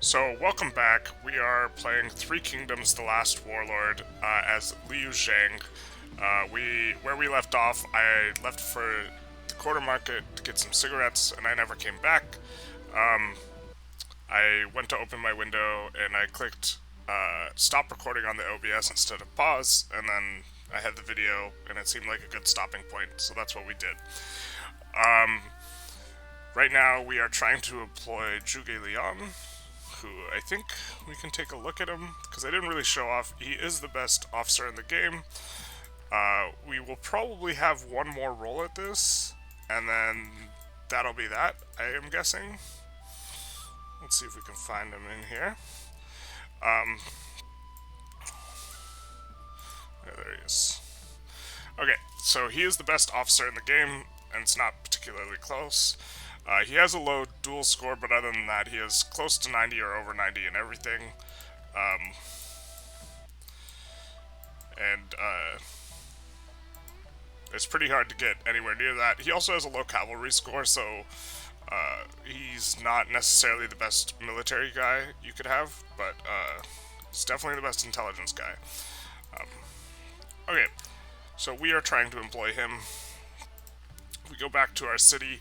So, welcome back. We are playing Three Kingdoms: The Last Warlord as Liu Zhang. Where we left off, I left for the quarter market to get some cigarettes, and I never came back. I went to open my window, and I clicked stop recording on the OBS instead of pause, and then I had the video, and it seemed like a good stopping point, so that's what we did. Right now, we are trying to employ Zhuge Liang, who I think we can take a look at him, because I didn't really show off. He is the best officer in the game. We will probably have one more roll at this, and then that'll be that, I am guessing. Let's see if we can find him in here. There he is. Okay, so he is the best officer in the game, and it's not particularly close. He has a low duel score, but other than that, he is close to 90 or over 90 in everything. It's pretty hard to get anywhere near that. He also has a low cavalry score, so he's not necessarily the best military guy you could have, but he's definitely the best intelligence guy. Okay, so we are trying to employ him. We go back to our city.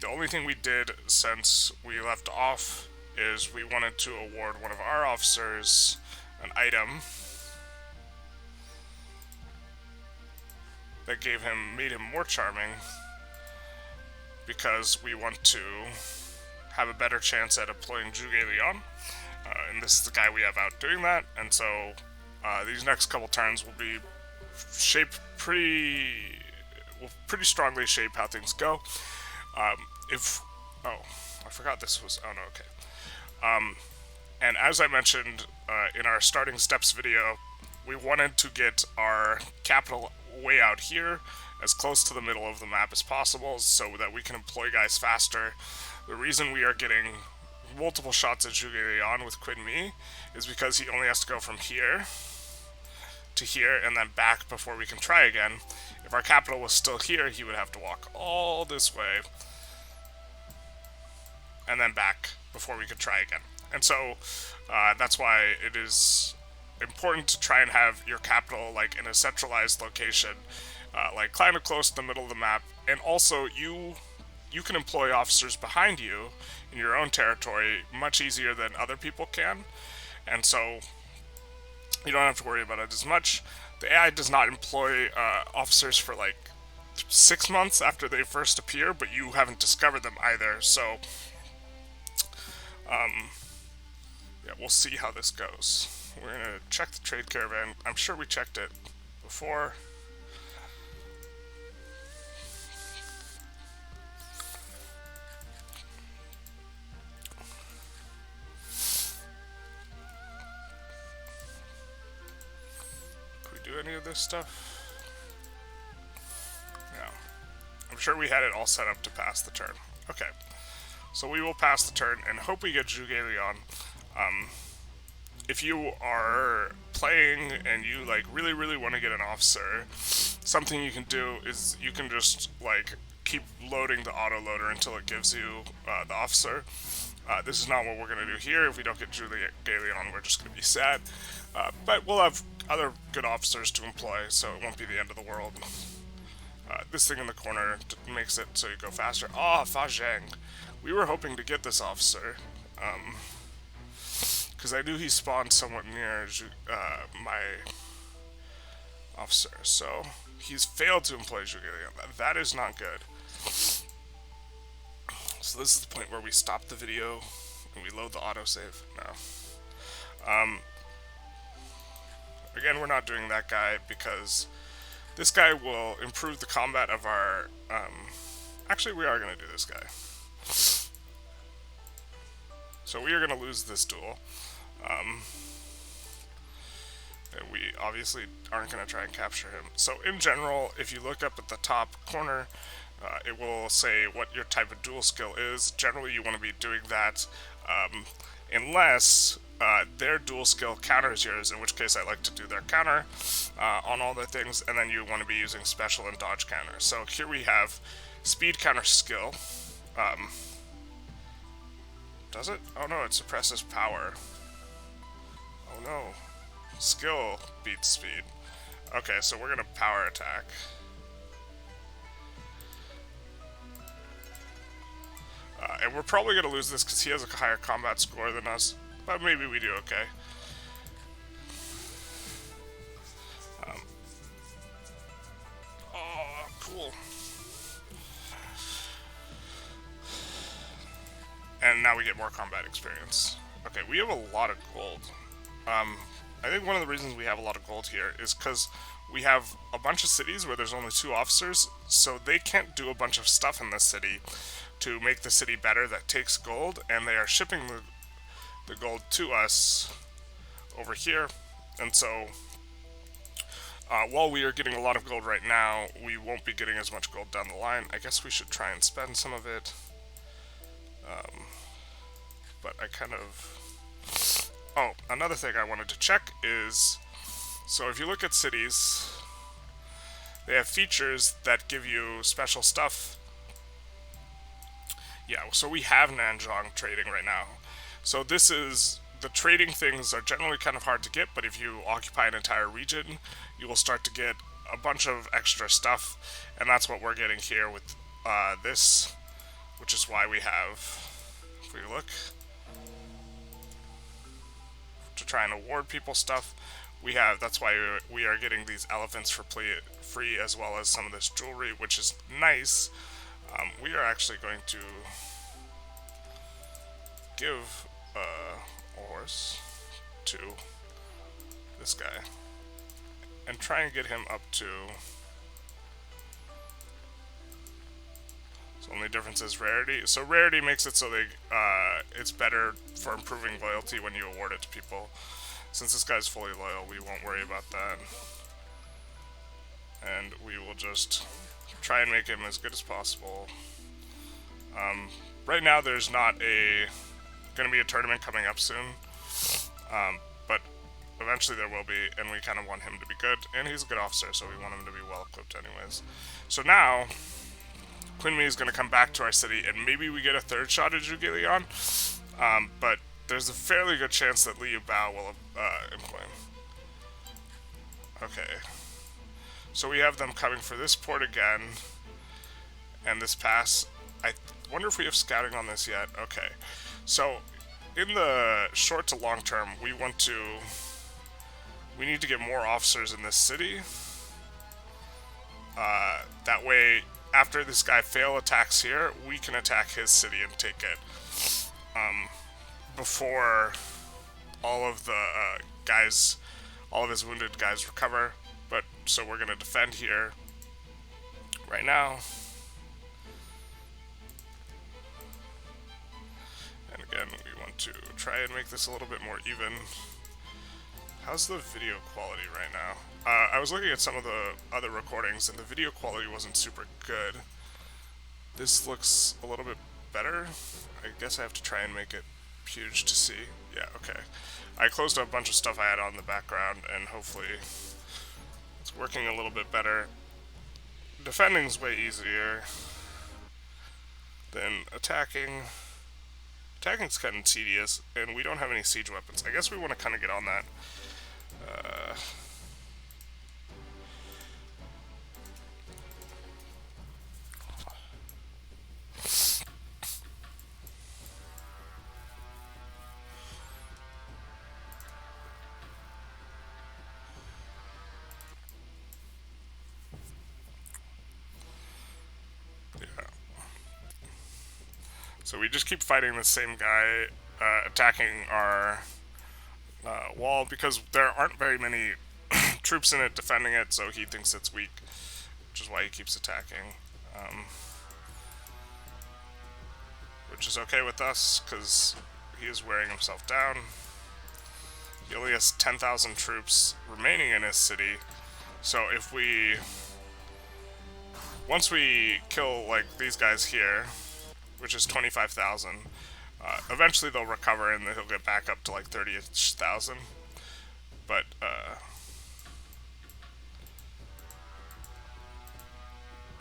The only thing we did since we left off is we wanted to award one of our officers an item that made him more charming, because we want to have a better chance at employing Zhuge Liang, and this is the guy we have out doing that, and so these next couple turns will be will pretty strongly shape how things go. I forgot this was, okay. And as I mentioned in our starting steps video, we wanted to get our capital way out here, as close to the middle of the map as possible, so that we can employ guys faster. The reason we are getting multiple shots at Zhuge Liang with Queen Mi is because he only has to go from here to here and then back before we can try again. If our capital was still here, he would have to walk all this way and then back before we could try again. And so that's why it is important to try and have your capital like in a centralized location, like kind of close to the middle of the map. And also you can employ officers behind you in your own territory much easier than other people can, and so you don't have to worry about it as much. The AI does not employ officers for like 6 months after they first appear, but you haven't discovered them either, so yeah, we'll see how this goes. We're gonna check the trade caravan. I'm sure we checked it before. Do any of this stuff? No. I'm sure we had it all set up to pass the turn. Okay. So we will pass the turn and hope we get Zhuge Liang. If you are playing and you like really want to get an officer, something you can do is you can just like keep loading the autoloader until it gives you the officer. This is not what we're going to do here. If we don't get Zhuge Liang, we're just going to be sad. But we'll have other good officers to employ, so it won't be the end of the world. This thing in the corner makes it so you go faster. Fa Zhang. We were hoping to get this officer, because I knew he spawned somewhat near my officer, so he's failed to employ Zhuge Liang. That is not good. So this is the point where we stop the video and we load the autosave. No. Again, we're not doing that guy because this guy will improve the combat of our... actually, we are going to do this guy. So we are going to lose this duel. And we obviously aren't going to try and capture him. So in general, if you look up at the top corner, it will say what your type of duel skill is. Generally, you want to be doing that unless their duel skill counters yours, in which case I like to do their counter on all their things, and then you want to be using special and dodge counter. So here we have speed counter skill, Does it? Oh no, it suppresses power. Oh no. Skill beats speed. Okay, so we're gonna power attack. And we're probably gonna lose this because he has a higher combat score than us. But maybe we do okay. Oh, cool. And now we get more combat experience. Okay, we have a lot of gold. I think one of the reasons we have a lot of gold here is because we have a bunch of cities where there's only 2 officers, so they can't do a bunch of stuff in this city to make the city better that takes gold, and they are shipping the gold to us over here. And so while we are getting a lot of gold right now, we won't be getting as much gold down the line. I guess we should try and spend some of it. But I kind of... Oh, another thing I wanted to check is... So if you look at cities, they have features that give you special stuff. Yeah, so we have Nanzhong trading right now. So this is... The trading things are generally kind of hard to get, but if you occupy an entire region, you will start to get a bunch of extra stuff, and that's what we're getting here with this, which is why we have, if we look, to try and award people stuff, that's why we are getting these elephants for free, as well as some of this jewelry, which is nice. We are actually going to give a horse to this guy and try and get him up to... So only difference is rarity. So rarity makes it so it's better for improving loyalty when you award it to people. Since this guy's fully loyal, we won't worry about that. And we will just try and make him as good as possible. Right now there's not going to be a tournament coming up soon. But eventually there will be, and we kind of want him to be good. And he's a good officer, so we want him to be well equipped anyways. So now... Kongming is going to come back to our city, and maybe we get a 3rd shot at Zhuge Liang, but there's a fairly good chance that Liu Bao will employ him. Okay. So we have them coming for this port again, and this pass. I wonder if we have scouting on this yet. Okay. So, in the short to long term, we need to get more officers in this city. That way... After this guy fail attacks here, we can attack his city and take it before all of the all of his wounded guys recover. But so we're gonna defend here right now, and again we want to try and make this a little bit more even. How's the video quality right now? I was looking at some of the other recordings, and the video quality wasn't super good. This looks a little bit better. I guess I have to try and make it huge to see. Yeah, okay. I closed a bunch of stuff I had on in the background, and hopefully it's working a little bit better. Defending's way easier than attacking. Attacking's kind of tedious, and we don't have any siege weapons. I guess we want to kind of get on that. So we just keep fighting the same guy, attacking our wall, because there aren't very many troops in it defending it, so he thinks it's weak, which is why he keeps attacking. Which is okay with us, because he is wearing himself down. He only has 10,000 troops remaining in his city, so if once we kill, like, these guys here, which is 25,000, eventually they'll recover and he'll get back up to like 30,000. But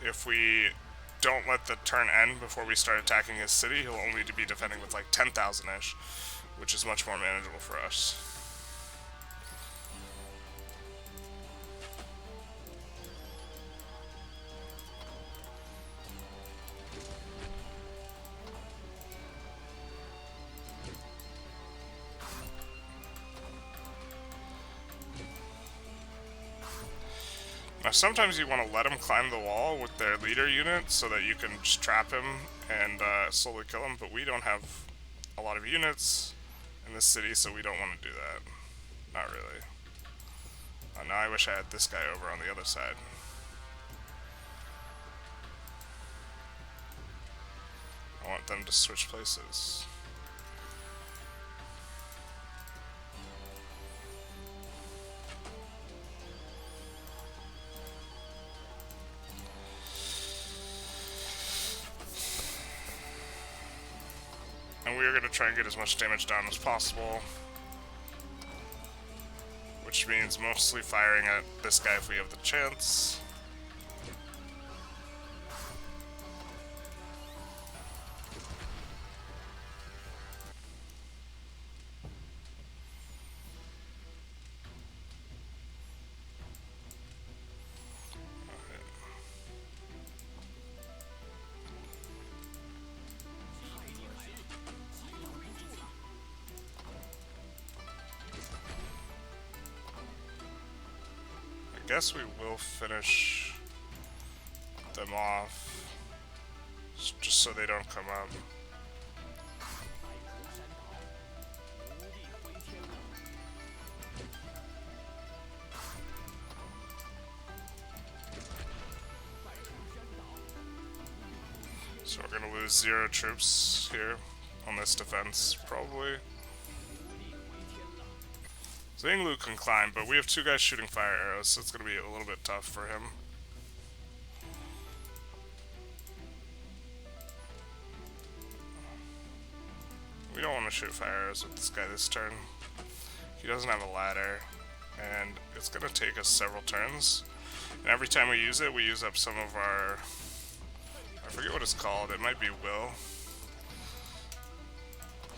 if we don't let the turn end before we start attacking his city, he'll only be defending with like 10,000-ish, which is much more manageable for us. Now sometimes you want to let them climb the wall with their leader unit so that you can just trap him and slowly kill him, but we don't have a lot of units in this city, so we don't want to do that. Not really. Now I wish I had this guy over on the other side. I want them to switch places. And we are going to try and get as much damage down as possible. Which means mostly firing at this guy if we have the chance. I guess we will finish them off, just so they don't come up. So we're gonna lose 0 troops here on this defense, probably. Zhang can climb, but we have 2 guys shooting fire arrows, so it's going to be a little bit tough for him. We don't want to shoot fire arrows with this guy this turn. He doesn't have a ladder, and it's going to take us several turns. And every time we use it, we use up some of our... I forget what it's called. It might be will.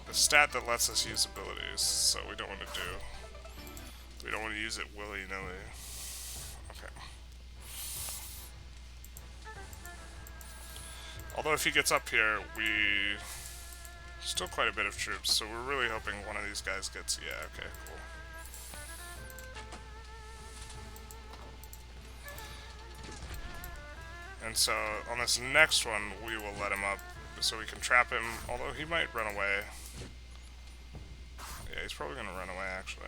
The stat that lets us use abilities, so we don't want to do... We don't want to use it willy-nilly. Okay. Although if he gets up here, we... Still quite a bit of troops, so we're really hoping one of these guys gets... Yeah, okay, cool. And so, on this next one, we will let him up so we can trap him, although he might run away. Yeah, he's probably going to run away, actually.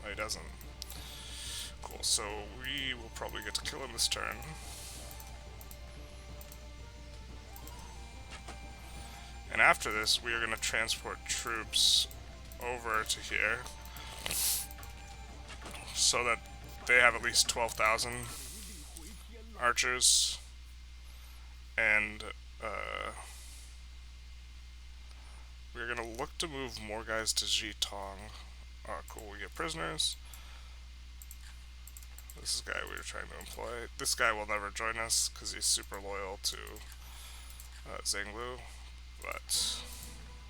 Oh, he doesn't. Cool, so we will probably get to kill him this turn. And after this, we are going to transport troops over to here so that they have at least 12,000 archers. And we're going to look to move more guys to Zhitong. Oh, cool, we get prisoners. This is the guy we were trying to employ. This guy will never join us because he's super loyal to Zhang Lu. But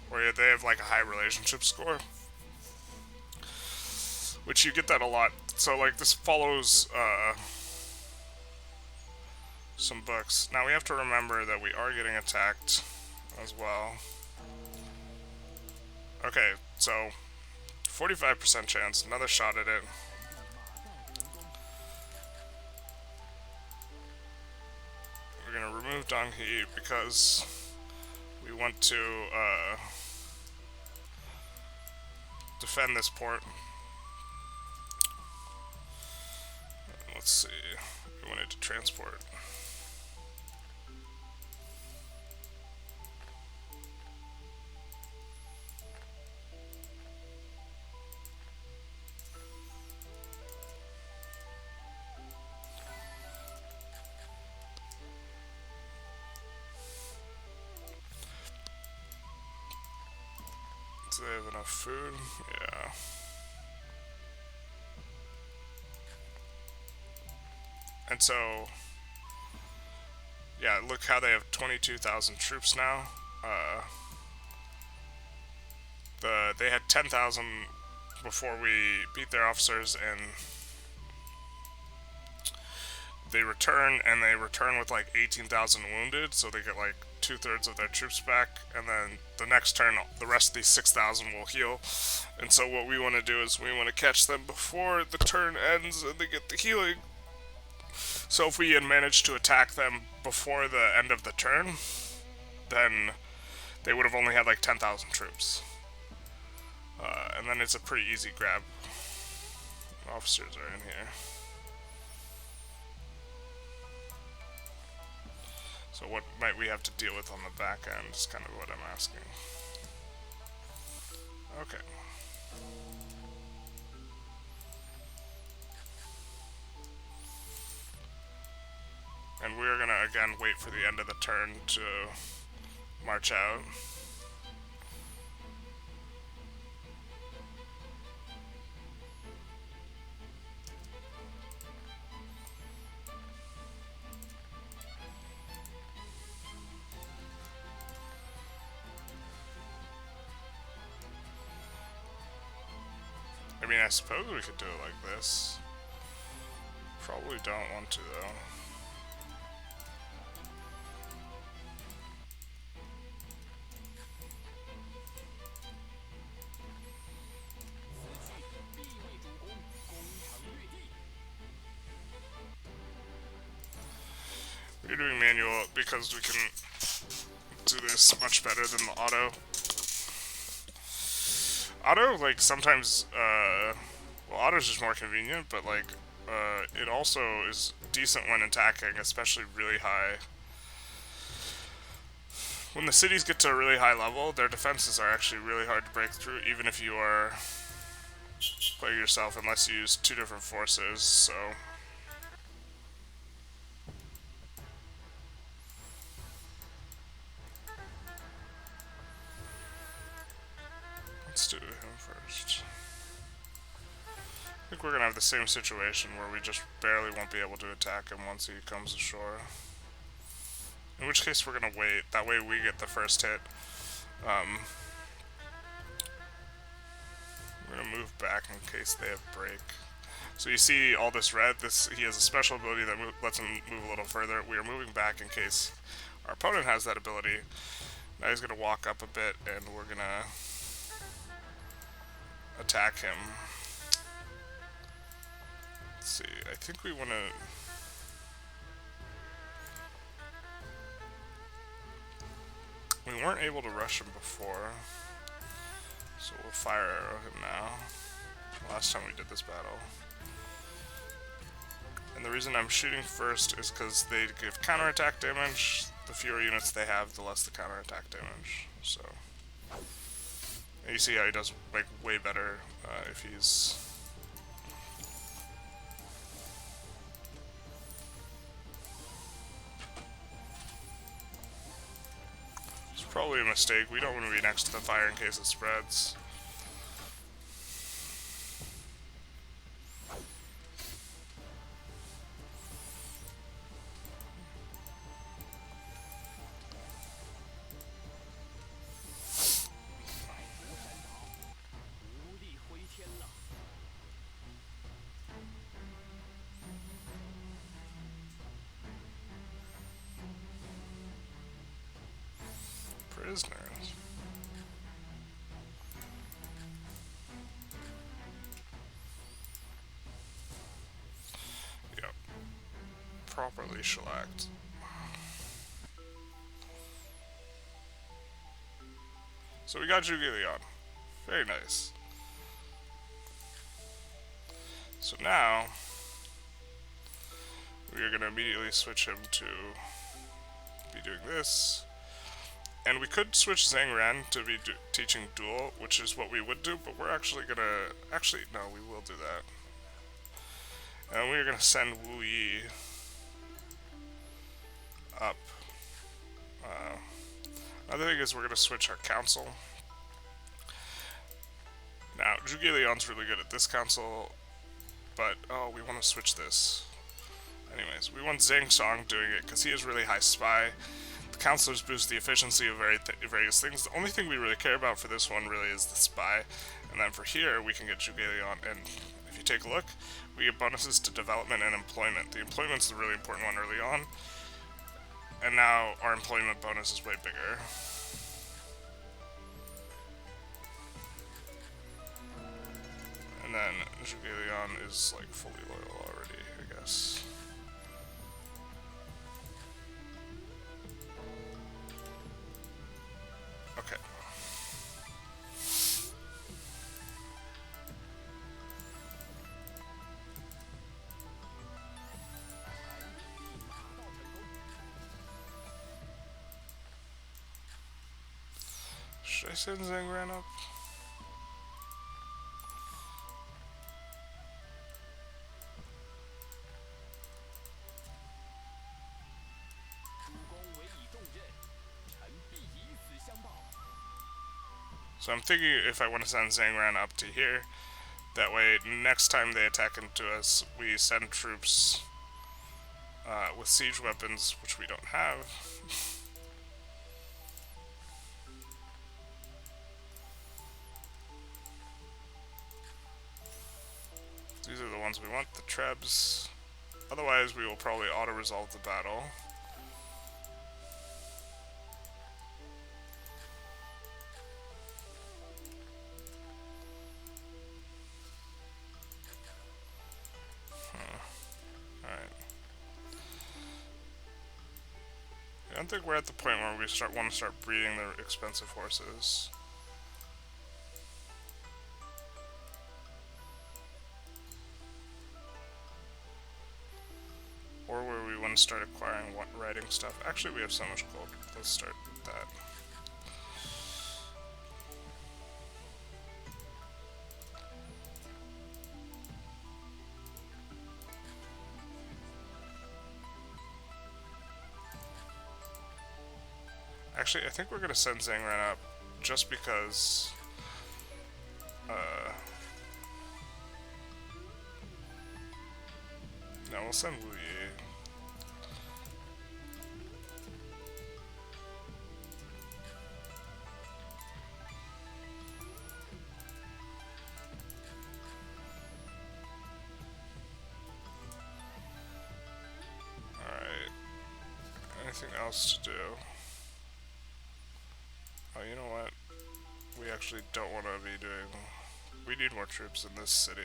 where they have like a high relationship score, which you get that a lot. So like this follows some books. Now we have to remember that we are getting attacked as well. Okay, so 45% chance, another shot at it. We're gonna remove Dong He because we want to defend this port. Let's see, we wanted to transport. Do they have enough food? Yeah. And so Yeah, look how they have 22,000 troops now. They had 10,000 before we beat their officers, and they return with like 18,000 wounded, so they get like 2/3 of their troops back, and then the next turn, the rest of these 6,000 will heal. And so what we want to do is we want to catch them before the turn ends and they get the healing. So if we had managed to attack them before the end of the turn, then they would have only had like 10,000 troops. And then it's a pretty easy grab. Officers are in here. So what might we have to deal with on the back end is kind of what I'm asking. Okay. And we're gonna again wait for the end of the turn to march out. I mean, I suppose we could do it like this. Probably don't want to, though. We're doing manual because we can do this much better than the auto. Auto, like, sometimes, well, auto's just more convenient, but, like, it also is decent when attacking, especially really high. When the cities get to a really high level, their defenses are actually really hard to break through, even if you are playing yourself, unless you use two different forces, so... Let's do him first. I think we're gonna have the same situation where we just barely won't be able to attack him once he comes ashore. In which case we're gonna wait, that way we get the first hit. We're gonna move back in case they have break. So you see all this red, he has a special ability that lets him move a little further. We are moving back in case our opponent has that ability. Now he's gonna walk up a bit and we're gonna attack him. Let's see, I think we want to... We weren't able to rush him before, so we'll fire arrow him now. Last time we did this battle. And the reason I'm shooting first is because they give counterattack damage. The fewer units they have, the less the counterattack damage. So... And you see how he does, like, way better if he's... It's probably a mistake. We don't want to be next to the fire in case it spreads. Prisoners. Yep. Properly shellacked. So we got Zhuge Liang. Very nice. So now we are going to immediately switch him to be doing this. And we could switch Zhang Ren to be teaching duel, which is what we would do, but we're actually gonna... Actually, no, we will do that. And we're gonna send Wu Yi up. Another thing is we're gonna switch our council. Now, Zhuge Liang's really good at this council, but, oh, we want to switch this. Anyways, we want Zhang Song doing it because he has really high spy. The counselors boost the efficiency of various things. The only thing we really care about for this one really is the spy. And then for here, we can get Zhuge Liang. And if you take a look, we get bonuses to development and employment. The employment's the really important one early on. And now our employment bonus is way bigger. And then Zhuge Liang is like fully loyal already, I guess. Okay. Should I send Zhang up? So I'm thinking if I want to send Zhang up to here, that way next time they attack into us, we send troops with siege weapons, which we don't have. These are the ones we want, the Trebs. Otherwise, we will probably auto-resolve the battle. Alright. I don't think we're at the point where we want to start breeding the expensive horses. Or where we want to start acquiring riding stuff. Actually, we have so much gold. Let's start with that. Actually, I think we're going to send Zhang up just because... no, we'll send Wu Yi. Alright. Anything else to do? Oh, you know what? We actually don't want to be doing... We need more troops in this city.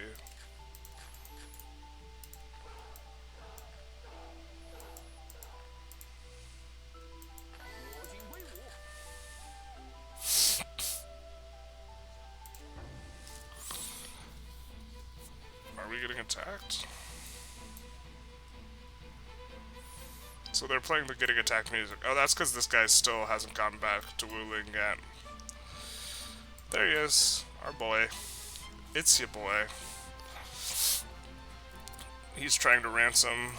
Are we getting attacked? So they're playing the getting attacked music. Oh, that's because this guy still hasn't gone back to Wuling yet. There he is, our boy. It's your boy. He's trying to ransom.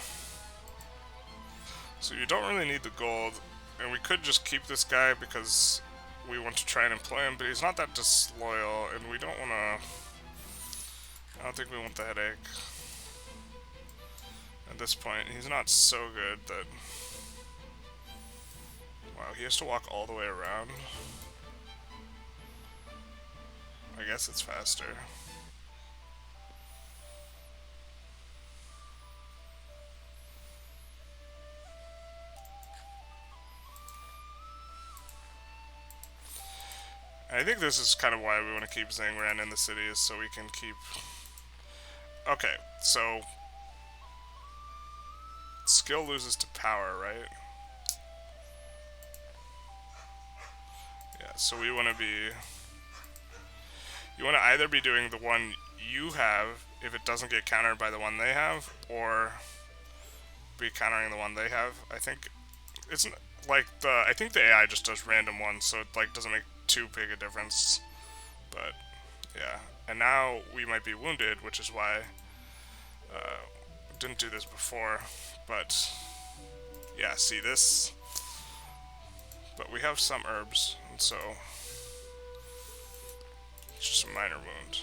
So you don't really need the gold, and we could just keep this guy because we want to try and employ him, but he's not that disloyal, and we don't want to... I don't think we want the headache. At this point, he's not so good that... Wow, he has to walk all the way around. I guess it's faster. I think this is kind of why we want to keep Zhang Ran in the city, is so we can keep... Okay, so... Skill loses to power, right? Yeah, so we want to be... You want to either be doing the one you have, if it doesn't get countered by the one they have, or be countering the one they have. I think it's like I think the AI just does random ones, so it like doesn't make too big a difference. But yeah, and now we might be wounded, which is why didn't do this before. But yeah, see this. But we have some herbs, and so it's just a minor wound.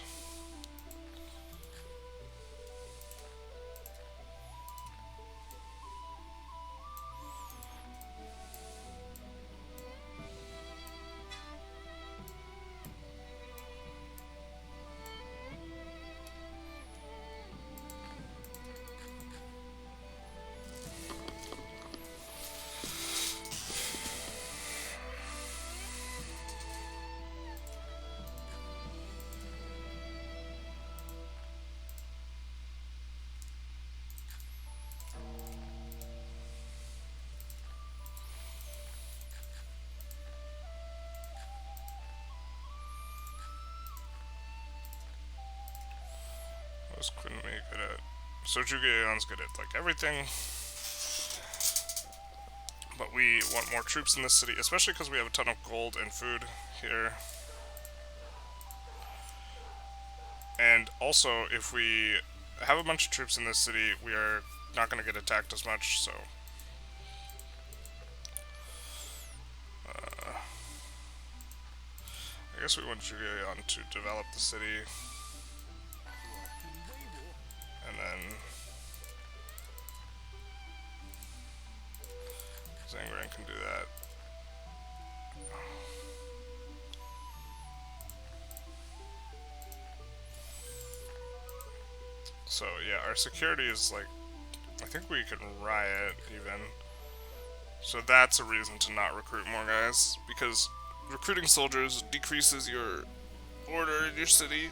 was Kongming good at? So Zhuge Liang's good at like everything. But we want more troops in this city, especially because we have a ton of gold and food here. And also, if we have a bunch of troops in this city, we are not going to get attacked as much, so... I guess we want Zhuge Liang to develop the city. And then... Zhang can do that. So yeah, our security is like, I think we can riot even. So that's a reason to not recruit more guys, because recruiting soldiers decreases your order in your city.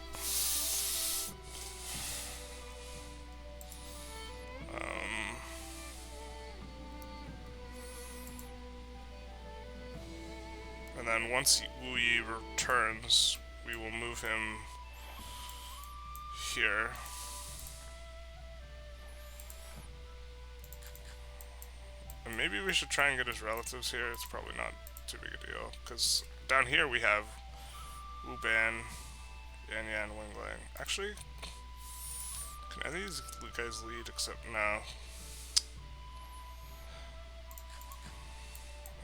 And then once Wu Yi returns, we will move him here. And maybe we should try and get his relatives here. It's probably not too big a deal, because down here we have Wu Ban, Yan Yan, Wing Lang. Actually, can any of these guys lead except no?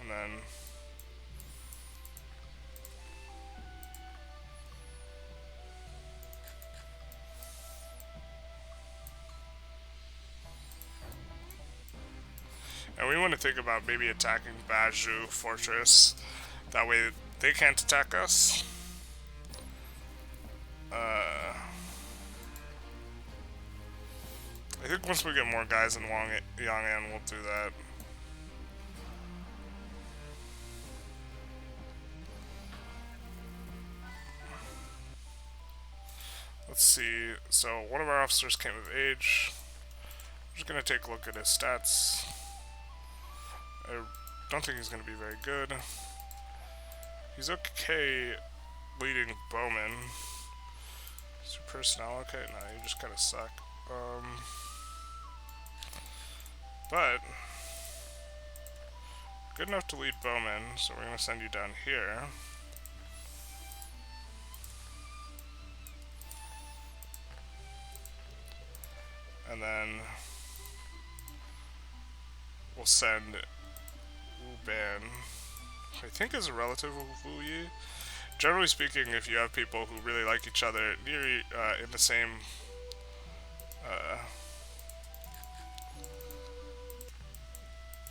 And then and we want to think about maybe attacking Baju Fortress. That way they can't attack us. I think once we get more guys in Yang'an, we'll do that. Let's see. So one of our officers came of age. I'm just gonna take a look at his stats. I don't think he's gonna be very good. He's okay leading bowmen. Is your personnel okay? No, you just kind of suck. But good enough to lead bowmen, so we're gonna send you down here. And then we'll send Wu Ban, I think is a relative of Wu Yi. Generally speaking, if you have people who really like each other near in the same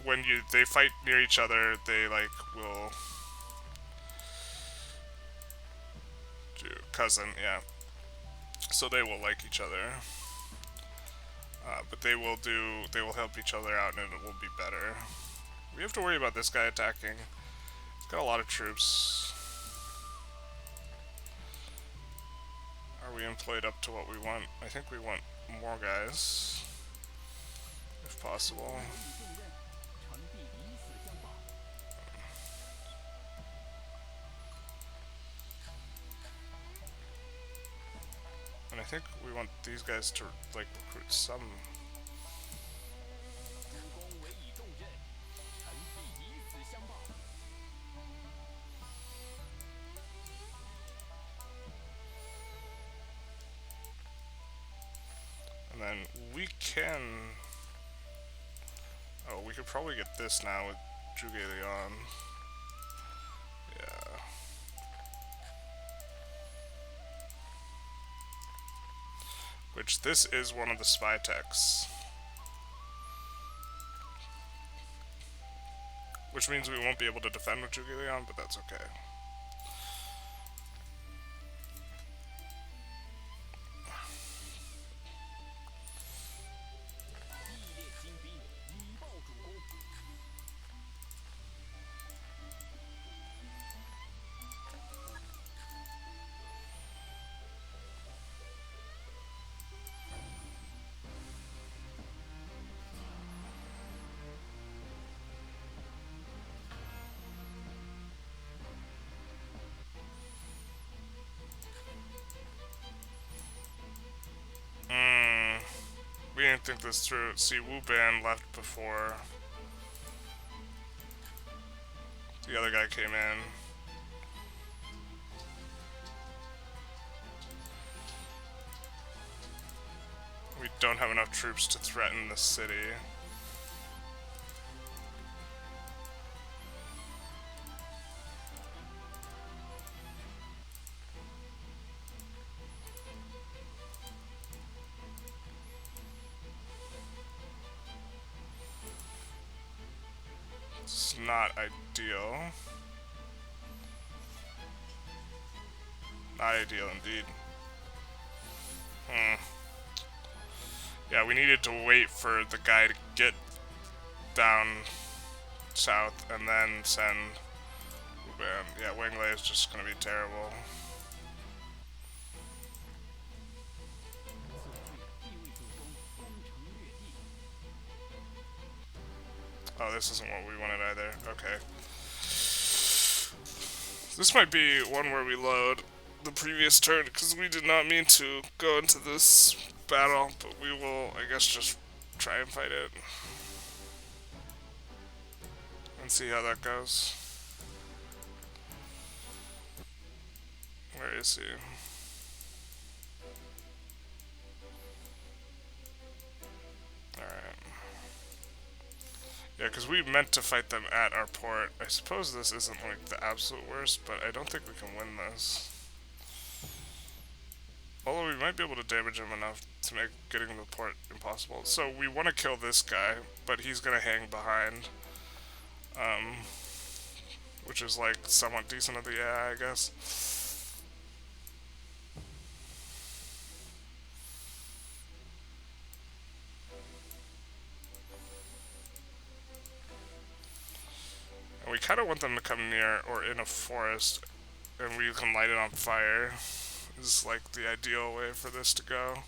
when they fight near each other, they like will do cousin, yeah. So they will like each other. But they will help each other out and it will be better. We have to worry about this guy attacking. He's got a lot of troops. Are we employed up to what we want? I think we want more guys, if possible. And I think we want these guys to like recruit some. And then we can... Oh, we could probably get this now with Zhuge Liang. Yeah. Which this is one of the spy techs. Which means we won't be able to defend with Zhuge Liang, but that's okay. even think this through. See, Wu Ban left before the other guy came in. We don't have enough troops to threaten the city. It's not ideal. Not ideal indeed. Yeah, we needed to wait for the guy to get down south and then send Wu Ban. Yeah, Wenglei is just gonna be terrible. Oh, this isn't what we wanted either. Okay. This might be one where we load the previous turn, because we did not mean to go into this battle, but we will, I guess, just try and fight it. And see how that goes. Where is he? Alright. Yeah, because we meant to fight them at our port. I suppose this isn't like the absolute worst, but I don't think we can win this. Although we might be able to damage him enough to make getting the port impossible. So we want to kill this guy, but he's going to hang behind. Which is like somewhat decent of the AI, I guess. And we kind of want them to come near or in a forest, and we can light it on fire. Is like the ideal way for this to go.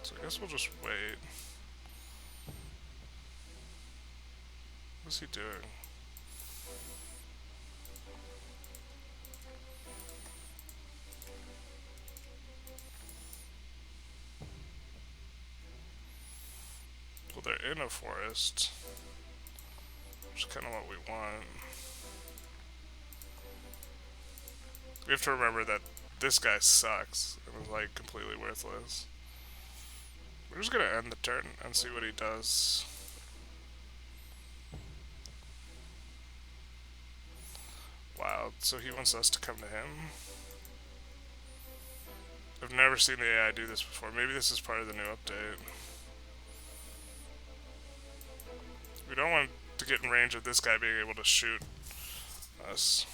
So I guess we'll just wait. What's he doing? Well, they're in a forest, which is kind of what we want. We have to remember that this guy sucks and is like completely worthless. We're just gonna end the turn and see what he does. Wow, so he wants us to come to him? I've never seen the AI do this before. Maybe this is part of the new update. We don't want to get in range of this guy being able to shoot us.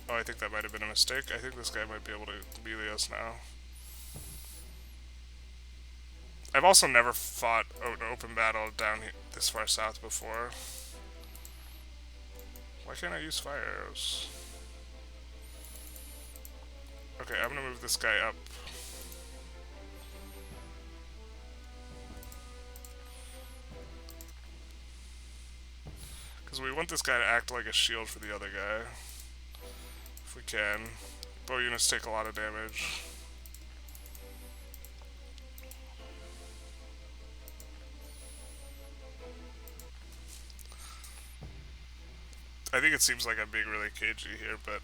Oh, I think that might have been a mistake. I think this guy might be able to melee us now. I've also never fought an open battle down this far south before. Why can't I use fire arrows? Okay, I'm gonna move this guy up. Because we want this guy to act like a shield for the other guy. If we can. Bow units take a lot of damage. I think it seems like I'm being really cagey here, but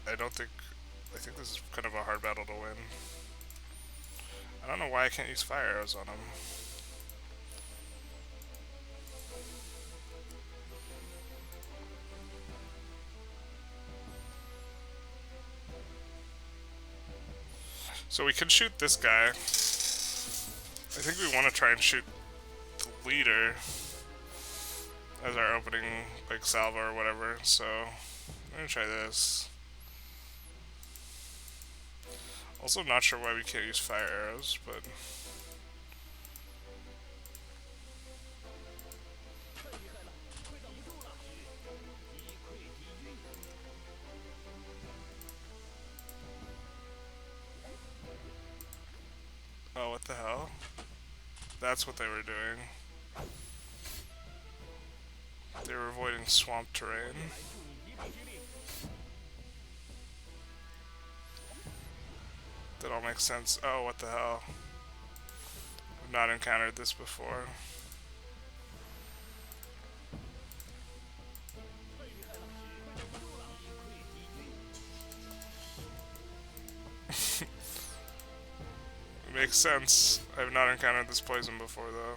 I think this is kind of a hard battle to win. I don't know why I can't use fire arrows on him. So we can shoot this guy. I think we want to try and shoot the leader as our opening, like, salvo or whatever, so I'm gonna try this. Also not sure why we can't use fire arrows, but... Oh, what the hell? That's what they were doing. They were avoiding swamp terrain. That all makes sense. Oh, what the hell? I've not encountered this before. It makes sense. I have not encountered this poison before, though.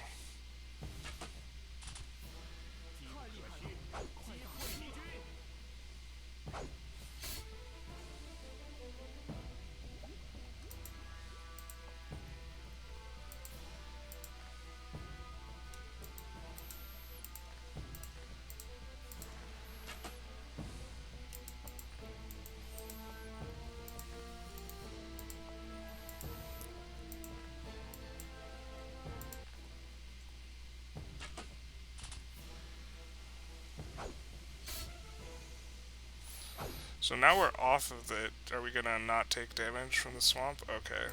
So now we're off of it. Are we gonna not take damage from the swamp? Okay.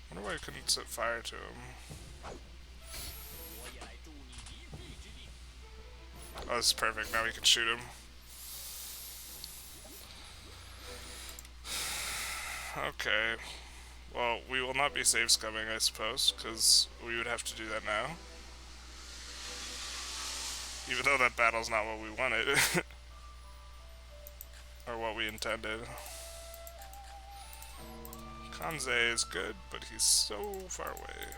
I wonder why I couldn't set fire to him. Oh, this is perfect. Now we can shoot him. Okay. Well, we will not be save scumming, I suppose, because we would have to do that now. Even though that battle's not what we wanted. Or what we intended. Kanze is good, but he's so far away.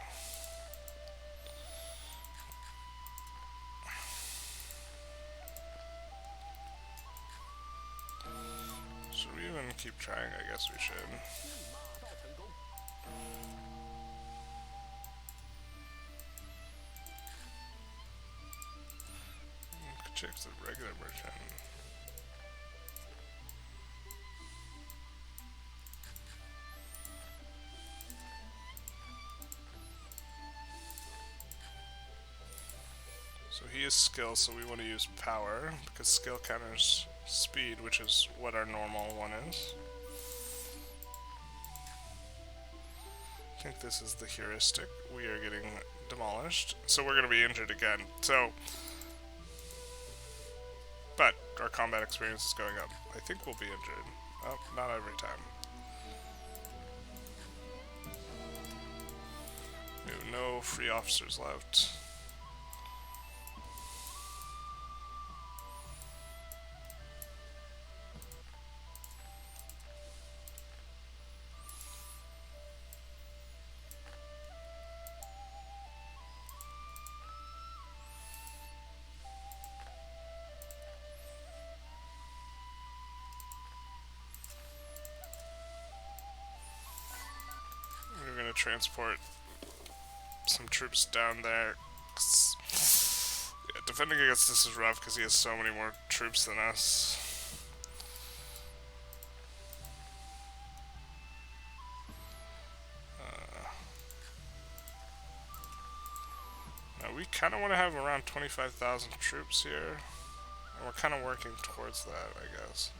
Should we even keep trying? I guess we should. Check the regular merchant. So he is skill, so we want to use power, because skill counters speed, which is what our normal one is. I think this is the heuristic. We are getting demolished, so we're going to be injured again. So, but our combat experience is going up. I think we'll be injured. Oh, not every time. We have no free officers left. Transport some troops down there. Yeah, defending against this is rough because he has so many more troops than us. Now we kind of want to have around 25,000 troops here, and we're kind of working towards that, I guess.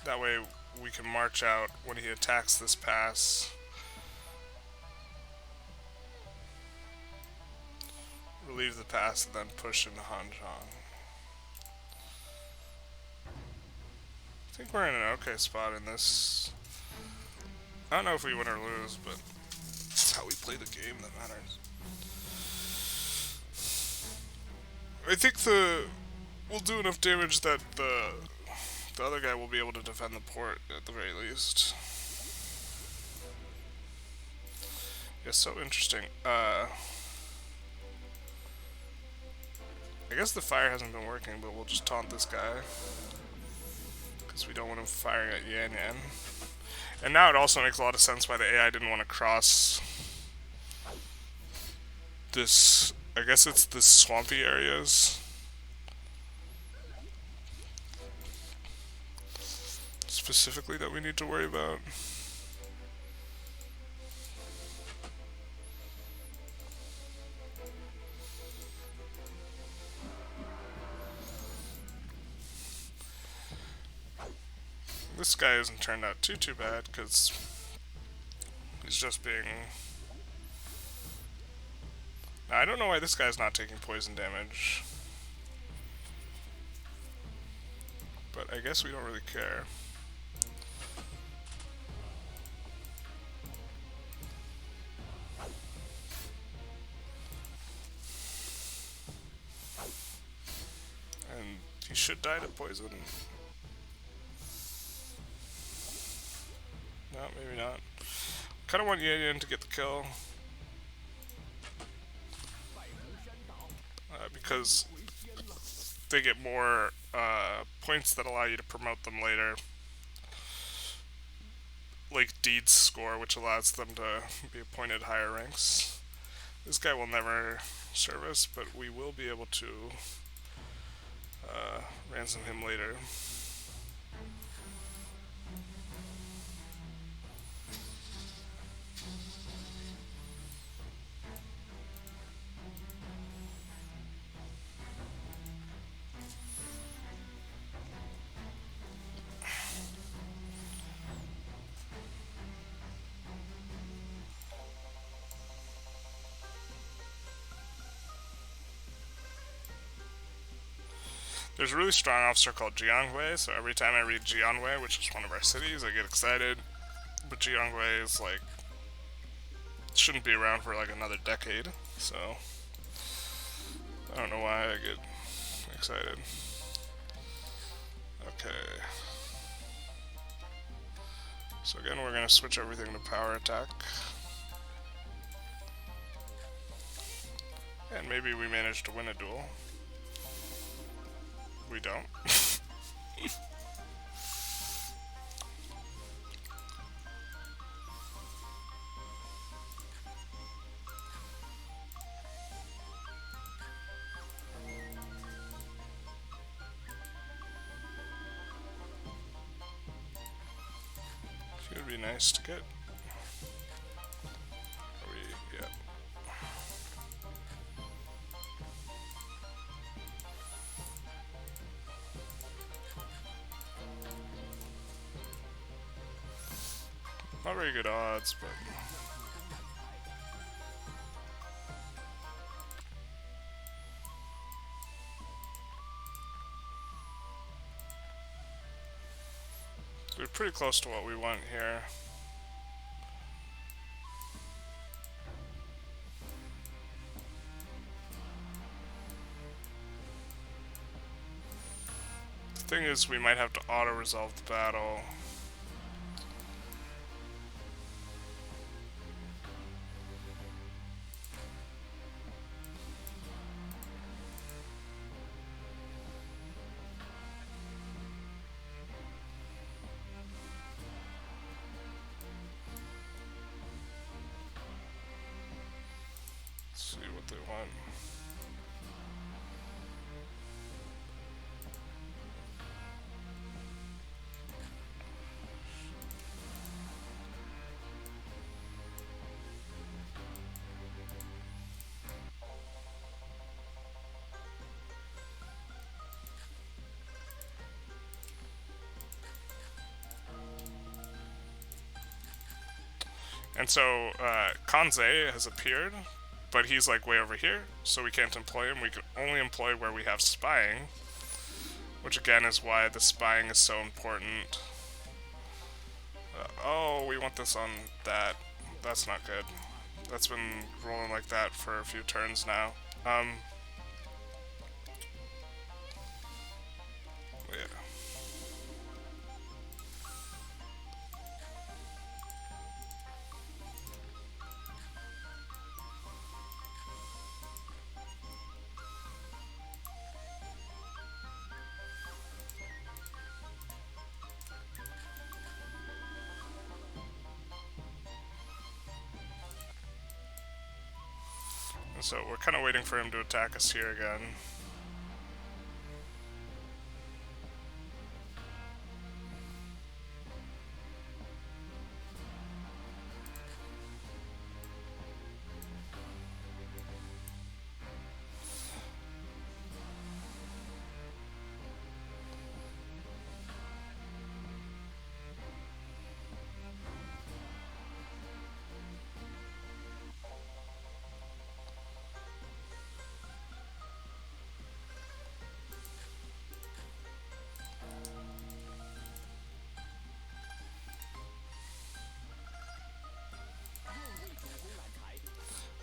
That way we can march out when he attacks this pass. Relieve the pass and then push into Hanzhong. I think we're in an okay spot in this. I don't know if we win or lose, but it's how we play the game that matters. I think we'll do enough damage that the other guy will be able to defend the port at the very least. Yeah, so interesting. I guess the fire hasn't been working, but we'll just taunt this guy. Because we don't want him firing at Yan Yan. And now it also makes a lot of sense why the AI didn't want to cross this, I guess it's the swampy areas. specifically that we need to worry about? This guy hasn't turned out too bad, because he's just being... Now, I don't know why this guy's not taking poison damage. But I guess we don't really care. And he should die to poison. No, maybe not. Kinda want Yan to get the kill. Because they get more points that allow you to promote them later. Like Deeds score, which allows them to be appointed higher ranks. This guy will never service, but we will be able to ransom him later. There's a really strong officer called Jiangwei, so every time I read Jiangwei, which is one of our cities, I get excited. But Jiangwei is like... shouldn't be around for like another decade, so... I don't know why I get excited. Okay. So again, we're going to switch everything to power attack. And maybe we manage to win a duel. We don't. It would be nice to get. Yeah. Not very good odds, but... we're pretty close to what we want here. The thing is, we might have to auto-resolve the battle. See what they want. And so, Kanze has appeared, but he's like way over here, so we can't employ him. We can only employ where we have spying, which again is why the spying is so important. Oh, we want this on that. That's not good. That's been rolling like that for a few turns now. Yeah. So we're kind of waiting for him to attack us here again.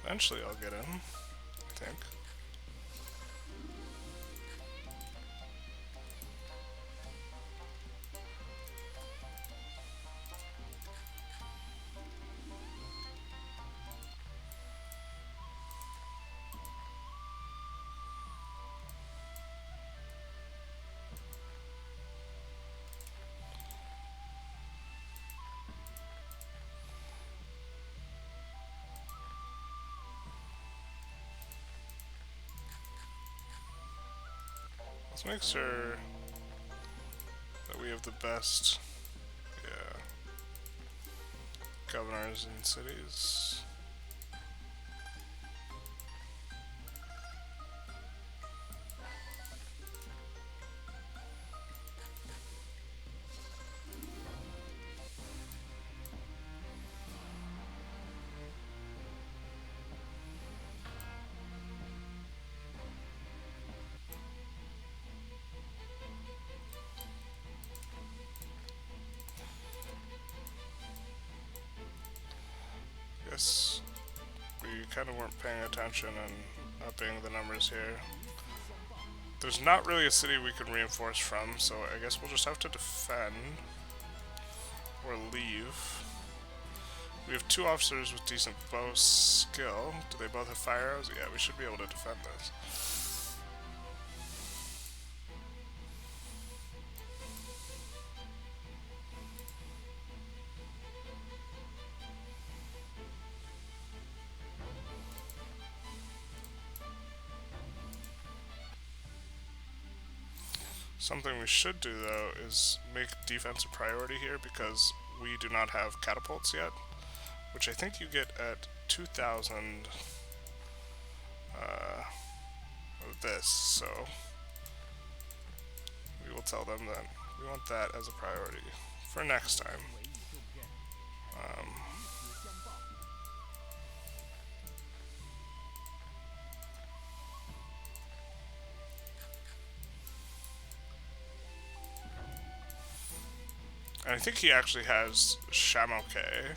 Eventually I'll get in, I think. Let's make sure that we have the best, yeah, governors in cities. Guess we kind of weren't paying attention and upping the numbers here. There's not really a city we can reinforce from, so I guess we'll just have to defend or leave. We have 2 officers with decent bow skill. Do they both have fire arrows? Yeah, we should be able to defend this. Something we should do, though, is make defense a priority here because we do not have catapults yet, which I think you get at 2,000 of this, so we will tell them that we want that as a priority for next time. And I think he actually has Shamoke,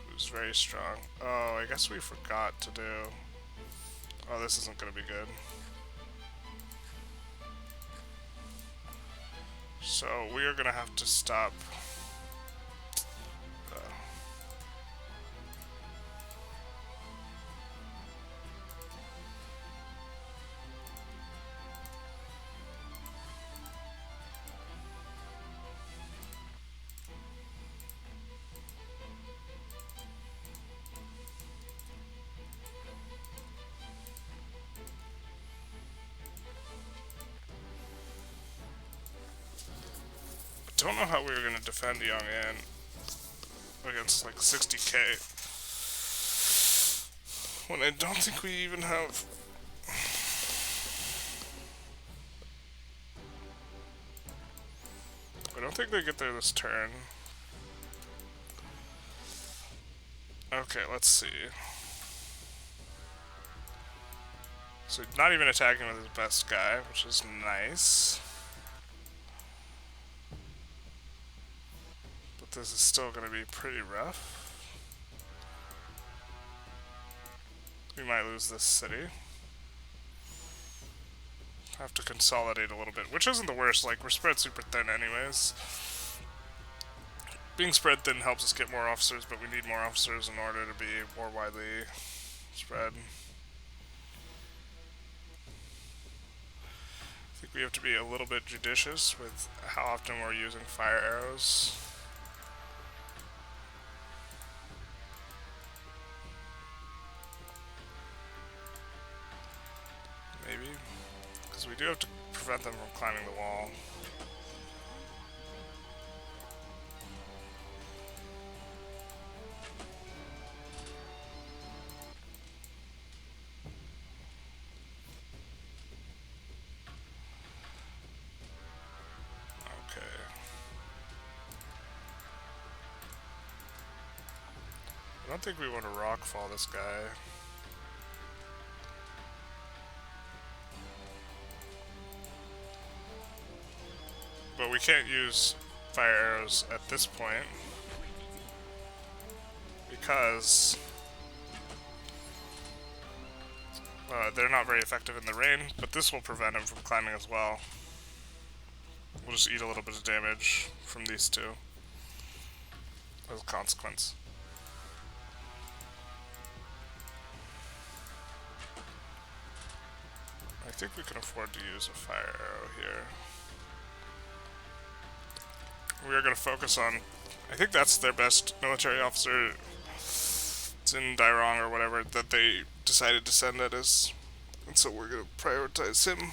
who's very strong. Oh, I guess we forgot to do... Oh, this isn't going to be good. So we are going to have to stop... don't know how we were going to defend Yong'an against like 60k when I don't think we even have... I don't think they get there this turn. Okay, let's see. So not even attacking with his best guy, which is nice. This is still going to be pretty rough. We might lose this city. Have to consolidate a little bit, which isn't the worst. Like, we're spread super thin anyways. Being spread thin helps us get more officers, but we need more officers in order to be more widely spread. I think we have to be a little bit judicious with how often we're using fire arrows. Maybe. Because we do have to prevent them from climbing the wall. Okay. I don't think we want to rockfall this guy. But we can't use fire arrows at this point They're not very effective in the rain, but this will prevent him from climbing as well. We'll just eat a little bit of damage from these two as a consequence. I think we can afford to use a fire arrow here. We are going to focus on, I think that's their best military officer. It's in Dairong or whatever that they decided to send at us. And so we're going to prioritize him.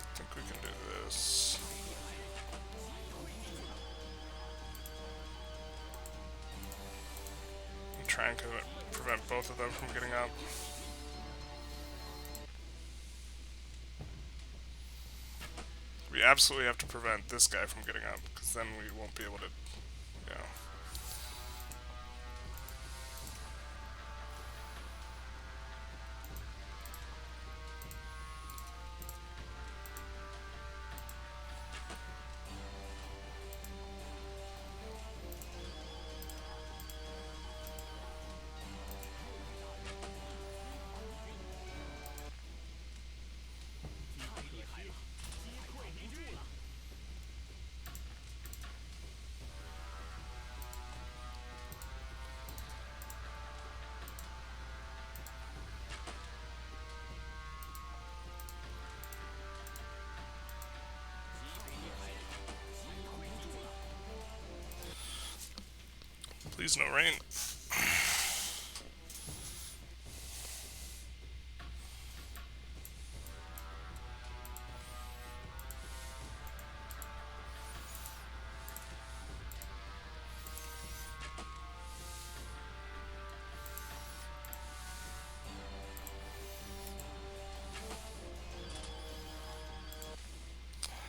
I think we can do this. And try and prevent both of them from getting up. We absolutely have to prevent this guy from getting up, because then we won't be able to, you know. Please no rain.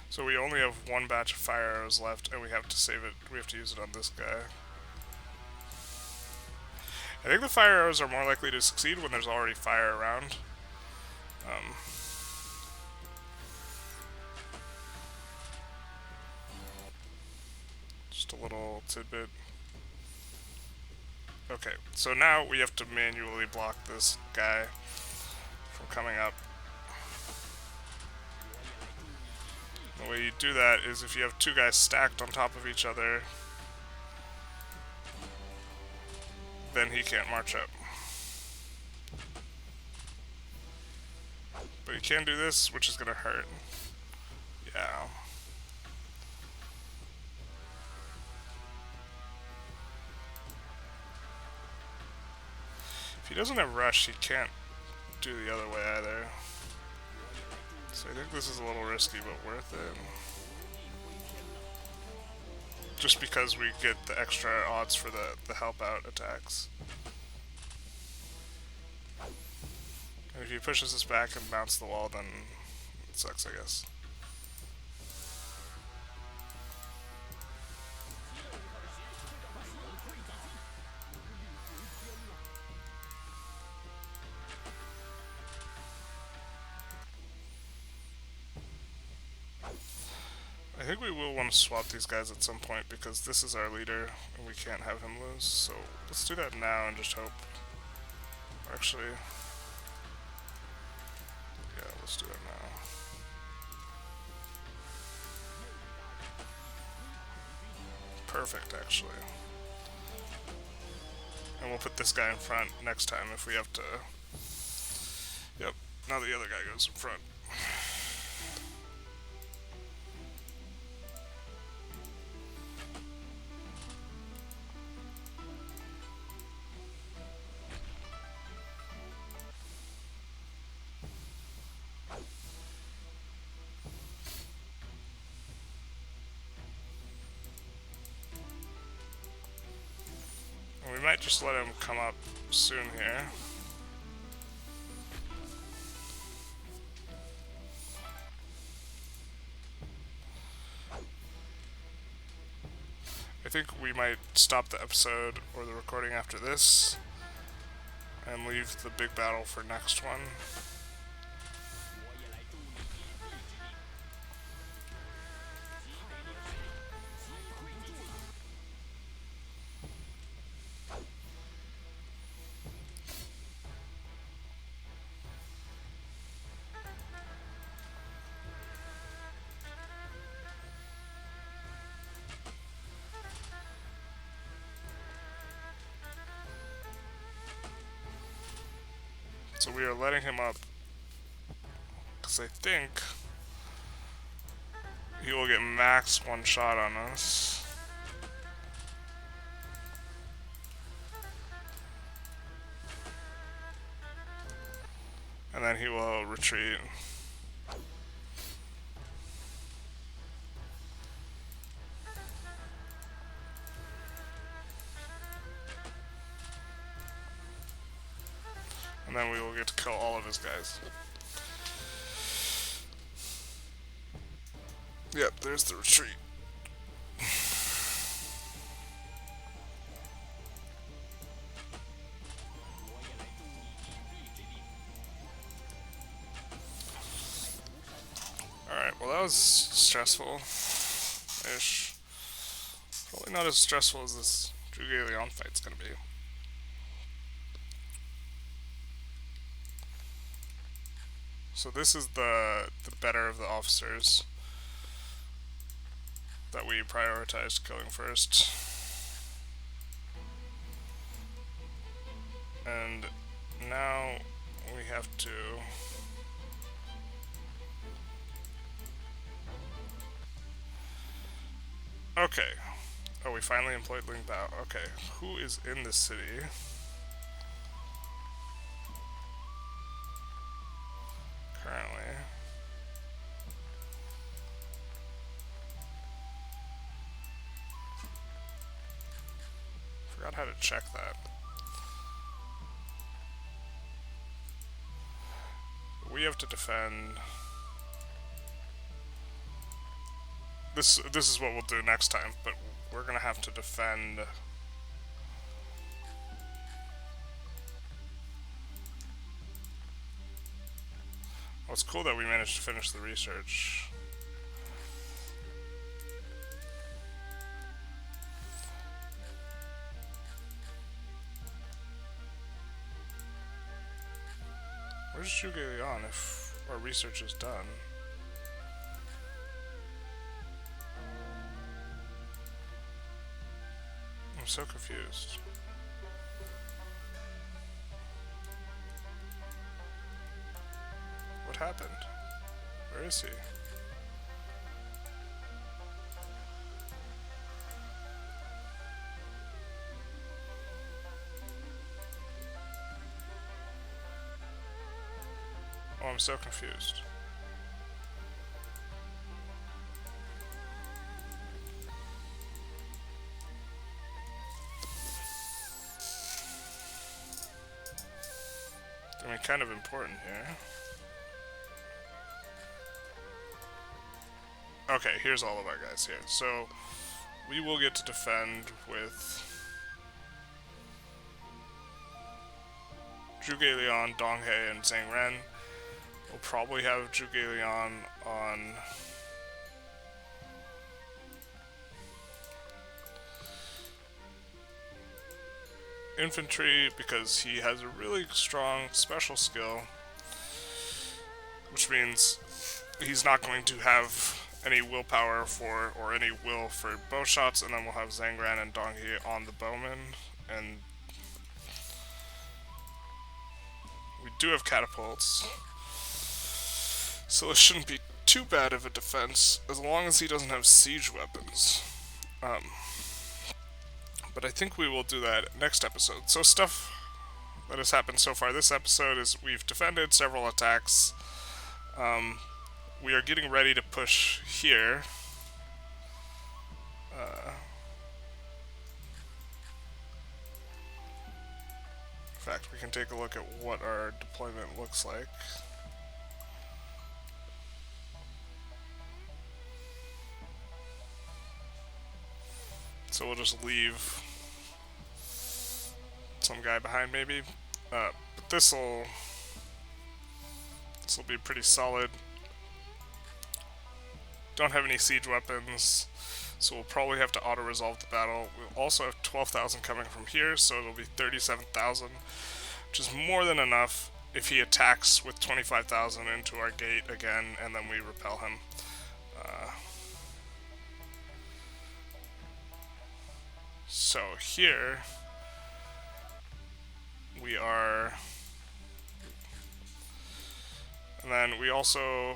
So we only have one batch of fire arrows left, and we have to save it. We have to use it on this guy. I think the fire arrows are more likely to succeed when there's already fire around. Just a little tidbit. Okay, so now we have to manually block this guy from coming up. The way you do that is if you have two guys stacked on top of each other, then he can't march up. But he can do this, which is gonna hurt. Yeah. If he doesn't have rush, he can't do the other way either. So I think this is a little risky, but worth it. Just because we get the extra odds for the help out attacks. And if he pushes us back and mounts the wall, then it sucks, I guess. I think we will want to swap these guys at some point because this is our leader and we can't have him lose. So let's do that now and just hope. Actually, yeah, let's do it now. Perfect, actually. And we'll put this guy in front next time if we have to. Yep, now the other guy goes in front. We might just let him come up soon here. I think we might stop the episode or the recording after this and leave the big battle for next one. So we are letting him up because I think he will get max one shot on us. And then he will retreat. And then we will get to kill all of his guys. Yep, there's the retreat. Alright, well that was stressful-ish. Probably not as stressful as this Zhuge Liang fight's gonna be. So this is the better of the officers that we prioritized killing first. And now we have to okay. Oh, we finally employed Ling Bao. Okay, who is in this city? Currently. Forgot how to check that. We have to defend. This is what we'll do next time, but we're gonna have to defend. Well, it's cool that we managed to finish the research. Where's Zhuge Liang if our research is done? I'm so confused. What happened? Where is he? Oh, I'm so confused. I mean, kind of important here. Okay, here's all of our guys here. So, we will get to defend with Zhuge Liang, Dong He, and Zhang Ren. We'll probably have Zhuge Liang on infantry because he has a really strong special skill, which means he's not going to have any willpower for, or any will for bow shots, and then we'll have Zhang Ren and Dong He on the bowmen, and we do have catapults, so this shouldn't be too bad of a defense, as long as he doesn't have siege weapons. But I think we will do that next episode. So stuff that has happened so far this episode is we've defended several attacks. We are getting ready to push here. In fact, we can take a look at what our deployment looks like. So we'll just leave some guy behind maybe. But this'll be pretty solid. Don't have any siege weapons, so we'll probably have to auto-resolve the battle. We'll also have 12,000 coming from here, so it'll be 37,000, which is more than enough if he attacks with 25,000 into our gate again, and then we repel him. So here we are And then we also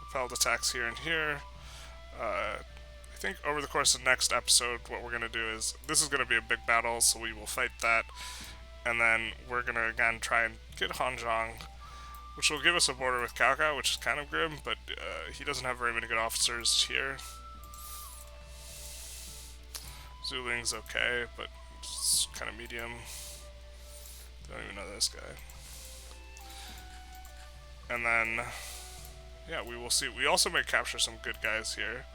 repelled attacks here and here. I think over the course of the next episode, what we're going to do is, this is going to be a big battle, so we will fight that. And then we're going to again try and get Hanzhong, which will give us a border with Cao Cao, which is kind of grim, but he doesn't have very many good officers here. Zhuge Liang's okay, but it's kind of medium. Don't even know this guy. And then, yeah, we will see. We also may capture some good guys here.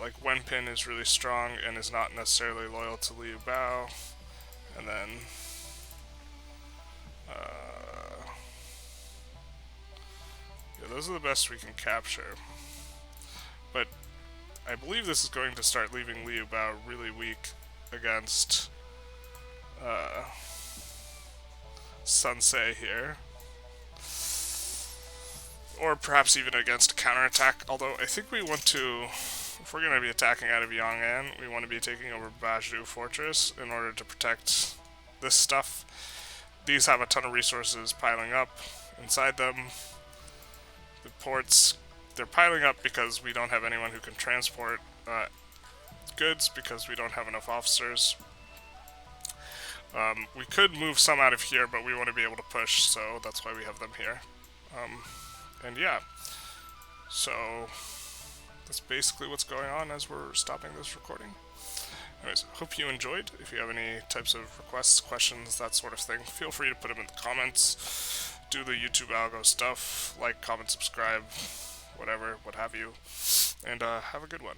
Like Wenpin is really strong and is not necessarily loyal to Liu Bao. And then yeah, those are the best we can capture. But I believe this is going to start leaving Liu Bao really weak against Sun Ce here. Or perhaps even against a counterattack, although I think we want to, if we're going to be attacking out of Yang'an, we want to be taking over Bajou Fortress in order to protect this stuff. These have a ton of resources piling up inside them. The ports, they're piling up because we don't have anyone who can transport goods because we don't have enough officers. We could move some out of here, but we want to be able to push, so that's why we have them here. And yeah, so that's basically what's going on as we're stopping this recording. Anyways, hope you enjoyed. If you have any types of requests, questions, that sort of thing, feel free to put them in the comments. Do the YouTube algo stuff, like, comment, subscribe, whatever, what have you. And have a good one.